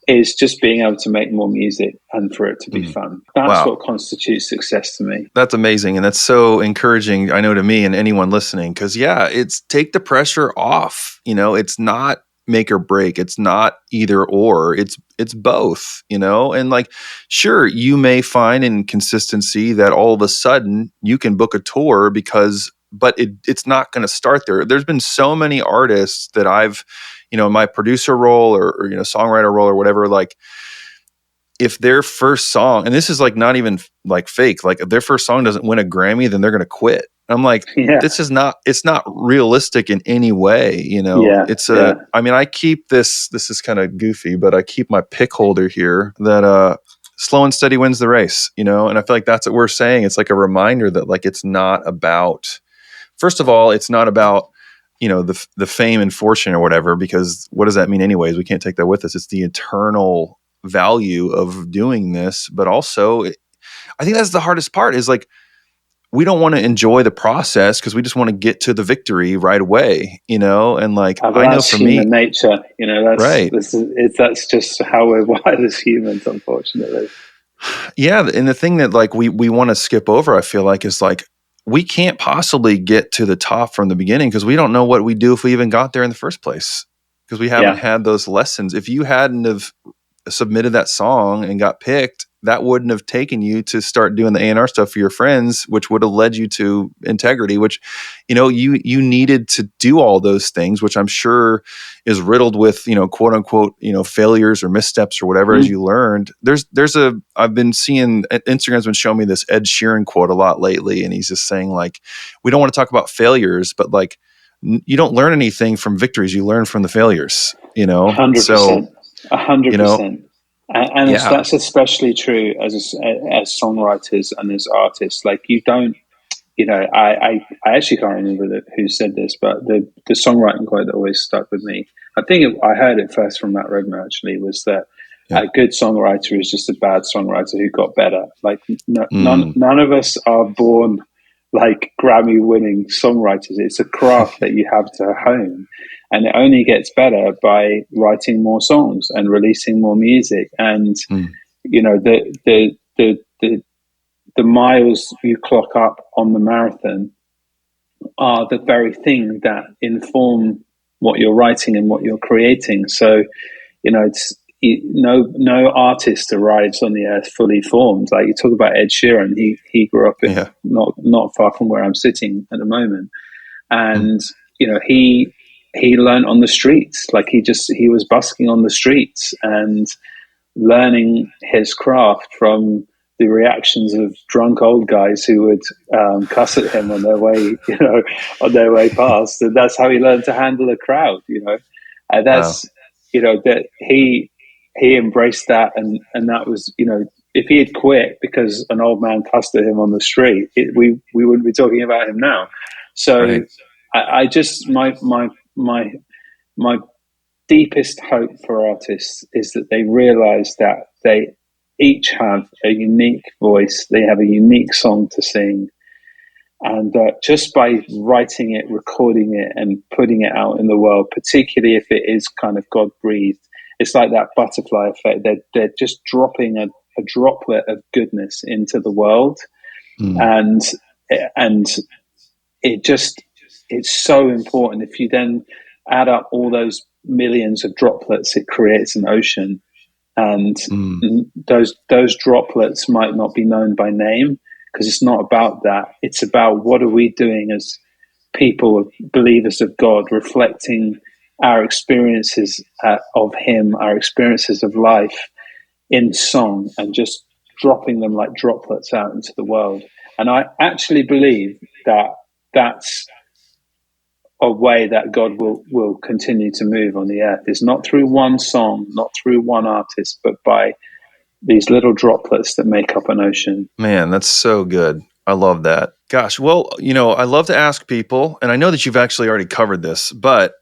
Speaker 2: is just being able to make more music and for it to be
Speaker 1: Mm.
Speaker 2: fun. That's
Speaker 1: Wow.
Speaker 2: what constitutes success to me.
Speaker 1: That's amazing. And that's so encouraging, I know, to me and anyone listening. Cause yeah, it's take the pressure off. It's not make or break. It's not either or. It's both, and like, sure, you may find in consistency that all of a sudden you can book a tour but it's not going to start there. There's been so many artists that I've, in my producer role or songwriter role or whatever, like, if their first song, and this is like not even like fake, like if their first song doesn't win a Grammy, then they're going to quit. I'm like,
Speaker 2: Yeah,
Speaker 1: it's not realistic in any way.
Speaker 2: yeah, yeah.
Speaker 1: I mean, I keep this is kind of goofy, but I keep my pick holder here that, slow and steady wins the race, and I feel like that's what we're saying. It's like a reminder that, like, it's not about, first of all, it's not about, the fame and fortune or whatever, because what does that mean anyways? We can't take that with us. It's the eternal value of doing this. But also, I think that's the hardest part, is like, we don't want to enjoy the process because we just want to get to the victory right away, and like,
Speaker 2: But
Speaker 1: I know
Speaker 2: that's
Speaker 1: for me,
Speaker 2: human nature.
Speaker 1: right.
Speaker 2: That's just how we're wired as humans, unfortunately.
Speaker 1: Yeah. And the thing that, like, we want to skip over, I feel like, is like, we can't possibly get to the top from the beginning because we don't know what we do if we even got there in the first place, because we haven't
Speaker 2: Yeah,
Speaker 1: had those lessons. If you hadn't have submitted that song and got picked, that wouldn't have taken you to start doing the A&R stuff for your friends, which would have led you to integrity, which, you needed to do all those things, which I'm sure is riddled with, quote unquote, failures or missteps or whatever, as
Speaker 2: mm.
Speaker 1: you learned. I've been seeing, Instagram's been showing me this Ed Sheeran quote a lot lately. And he's just saying, like, we don't want to talk about failures, but like, you don't learn anything from victories. You learn from the failures,
Speaker 2: Hundred
Speaker 1: so,
Speaker 2: percent, 100%, and
Speaker 1: yeah.
Speaker 2: that's especially true as songwriters and as artists. Like, you don't, I actually can't remember who said this, but the songwriting quote that always stuck with me, I heard it first from Matt Redman, actually, was that
Speaker 1: Yeah.
Speaker 2: a good songwriter is just a bad songwriter who got better. Like,
Speaker 1: Mm.
Speaker 2: none of us are born like Grammy winning songwriters. It's a craft that you have to hone, and it only gets better by writing more songs and releasing more music. And
Speaker 1: Mm.
Speaker 2: the miles you clock up on the marathon are the very thing that inform what you're writing and what you're creating. So, it's no artist arrives on the earth fully formed. Like, you talk about Ed Sheeran, he grew up in
Speaker 1: Yeah.
Speaker 2: not far from where I'm sitting at the moment,
Speaker 1: Mm.
Speaker 2: and he learned on the streets. Like, he was busking on the streets and learning his craft from the reactions of drunk old guys who would cuss at him on their way, on their way past, and that's how he learned to handle a crowd. And
Speaker 1: Wow.
Speaker 2: that's that he embraced that, and that was, if he had quit because an old man cussed at him on the street, we wouldn't be talking about him now. So
Speaker 1: Right.
Speaker 2: I just my deepest hope for artists is that they realize that they each have a unique voice, they have a unique song to sing, and just by writing it, recording it, and putting it out in the world, particularly if it is kind of God breathed, it's like that butterfly effect. They're just dropping a droplet of goodness into the world,
Speaker 1: Mm,
Speaker 2: And it just, it's so important. If you then add up all those millions of droplets, it creates an ocean. And
Speaker 1: mm,
Speaker 2: those droplets might not be known by name, because it's not about that. It's about, what are we doing as people, believers of God, reflecting our experiences of Him, our experiences of life in song, and just dropping them like droplets out into the world. And I actually believe that that's a way that God will continue to move on the earth, is not through one song, not through one artist, but by these little droplets that make up an ocean.
Speaker 1: man, that's so good. I love that. Gosh, well, I love to ask people, and I know that you've actually already covered this, but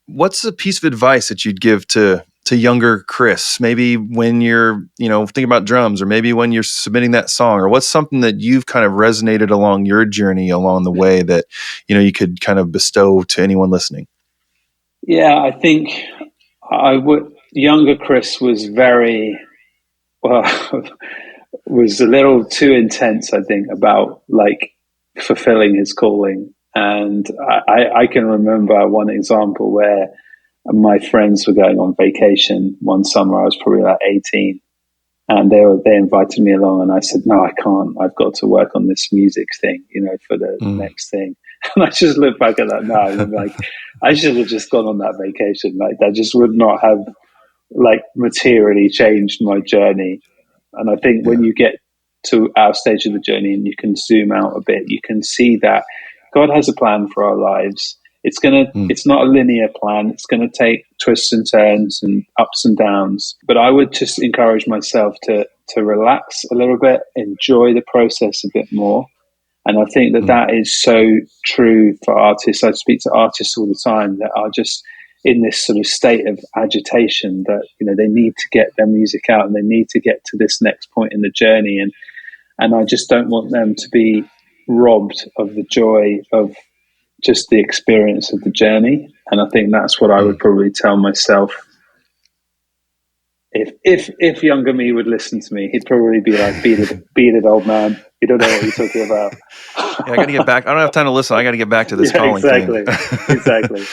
Speaker 1: what's a piece of advice that you'd give to younger Chris? Maybe when you're, thinking about drums, or maybe when you're submitting that song, or what's something that you've kind of resonated along your journey along the way that, you could kind of bestow to anyone listening?
Speaker 2: Yeah, I think I would. Younger Chris was very, well, was a little too intense, I think, about like fulfilling his calling. And I can remember one example where my friends were going on vacation one summer. I was probably like 18, and they invited me along, and I said, no, I can't. I've got to work on this music thing, for the
Speaker 1: Mm,
Speaker 2: next thing. And I just look back at that now, and I'm like, I should have just gone on that vacation. Like, that just would not have like materially changed my journey. And I think when
Speaker 1: yeah.
Speaker 2: you get to our stage of the journey and you can zoom out a bit, you can see that God has a plan for our lives.
Speaker 1: Mm,
Speaker 2: It's not a linear plan. It's gonna take twists and turns and ups and downs. But I would just encourage myself to relax a little bit, enjoy the process a bit more. And I think that
Speaker 1: mm,
Speaker 2: that is so true for artists. I speak to artists all the time that are just in this sort of state of agitation, that they need to get their music out and they need to get to this next point in the journey. And I just don't want them to be robbed of the joy of just the experience of the journey. And I think that's what I would
Speaker 1: mm.
Speaker 2: probably tell myself. If younger me would listen to me, he'd probably be like, beat it, old man. You don't know what you're talking about.
Speaker 1: Yeah, I got to get back. I don't have time to listen. I got to get back to this
Speaker 2: Yeah,
Speaker 1: calling thing.
Speaker 2: exactly. Exactly.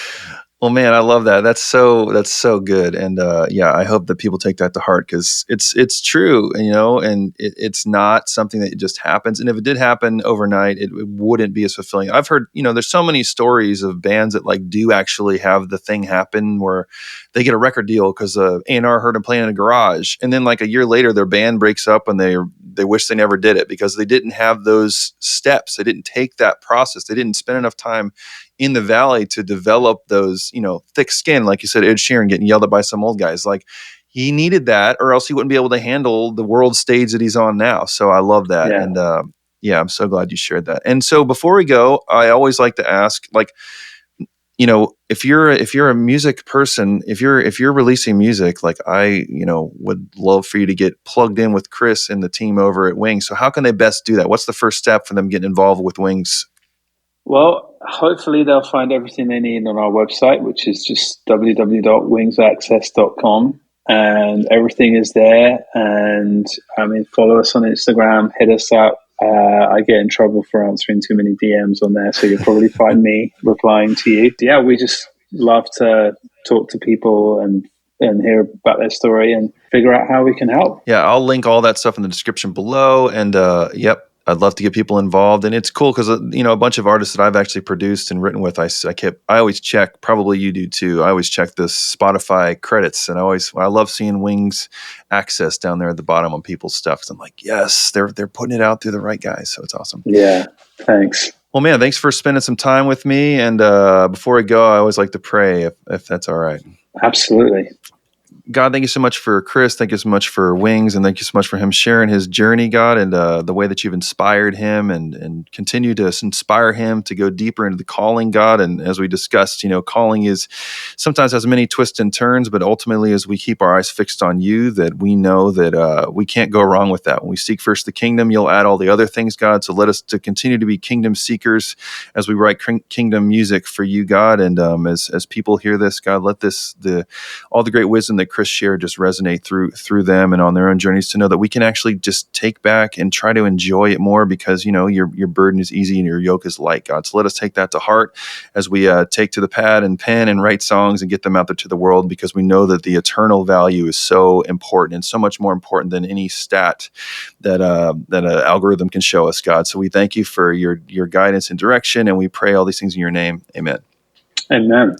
Speaker 1: Well, man, I love that. That's so good, and yeah, I hope that people take that to heart, because it's true, and it's not something that just happens. And if it did happen overnight, it wouldn't be as fulfilling. I've heard, there's so many stories of bands that like do actually have the thing happen where they get a record deal because A&R heard them playing in a garage, and then like a year later, their band breaks up and they wish they never did it because they didn't have those steps. They didn't take that process. They didn't spend enough time in the valley to develop those, thick skin. Like you said, Ed Sheeran getting yelled at by some old guys. Like, he needed that, or else he wouldn't be able to handle the world stage that he's on now. So I love that.
Speaker 2: Yeah.
Speaker 1: And yeah, I'm so glad you shared that. And so before we go, I always like to ask, like, if you're a music person, if you're releasing music, like I, would love for you to get plugged in with Chris and the team over at Wings. So how can they best do that? What's the first step for them getting involved with Wings?
Speaker 2: Well, hopefully they'll find everything they need on our website, which is just www.wingsaccess.com. And everything is there. And I mean, follow us on Instagram, hit us up. I get in trouble for answering too many DMs on there, so you'll probably find me replying to you. Yeah, we just love to talk to people and hear about their story and figure out how we can help.
Speaker 1: Yeah, I'll link all that stuff in the description below. And yep, I'd love to get people involved. And it's cool because a bunch of artists that I've actually produced and written with, I always check. Probably you do too. I always check the Spotify credits, and I love seeing Wings Access down there at the bottom on people's stuff. 'Cause I'm like, yes, they're putting it out through the right guys. So it's awesome.
Speaker 2: Yeah, thanks.
Speaker 1: Well, man, thanks for spending some time with me. And before I go, I always like to pray, if that's all right.
Speaker 2: Absolutely.
Speaker 1: God, thank you so much for Chris. Thank you so much for Wings, and thank you so much for him sharing his journey, God, and the way that you've inspired him and continue to inspire him to go deeper into the calling, God. And as we discussed, calling is sometimes has many twists and turns, but ultimately, as we keep our eyes fixed on you, that we know that we can't go wrong with that. When we seek first the kingdom, you'll add all the other things, God. So let us to continue to be kingdom seekers as we write kingdom music for you, God. And as people hear this, God, let all the great wisdom that Chris shared just resonate through them and on their own journeys, to know that we can actually just take back and try to enjoy it more, because your burden is easy and your yoke is light, God. So let us take that to heart as we take to the pad and pen and write songs and get them out there to the world, because we know that the eternal value is so important and so much more important than any stat that an algorithm can show us, God. So we thank you for your guidance and direction, and we pray all these things in your name. Amen.
Speaker 2: Amen.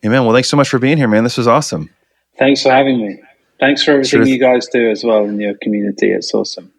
Speaker 1: Amen. Well, thanks so much for being here, man. This was awesome.
Speaker 2: Thanks for having me. Thanks for
Speaker 1: Sure.
Speaker 2: everything you guys do as well in your community. It's awesome.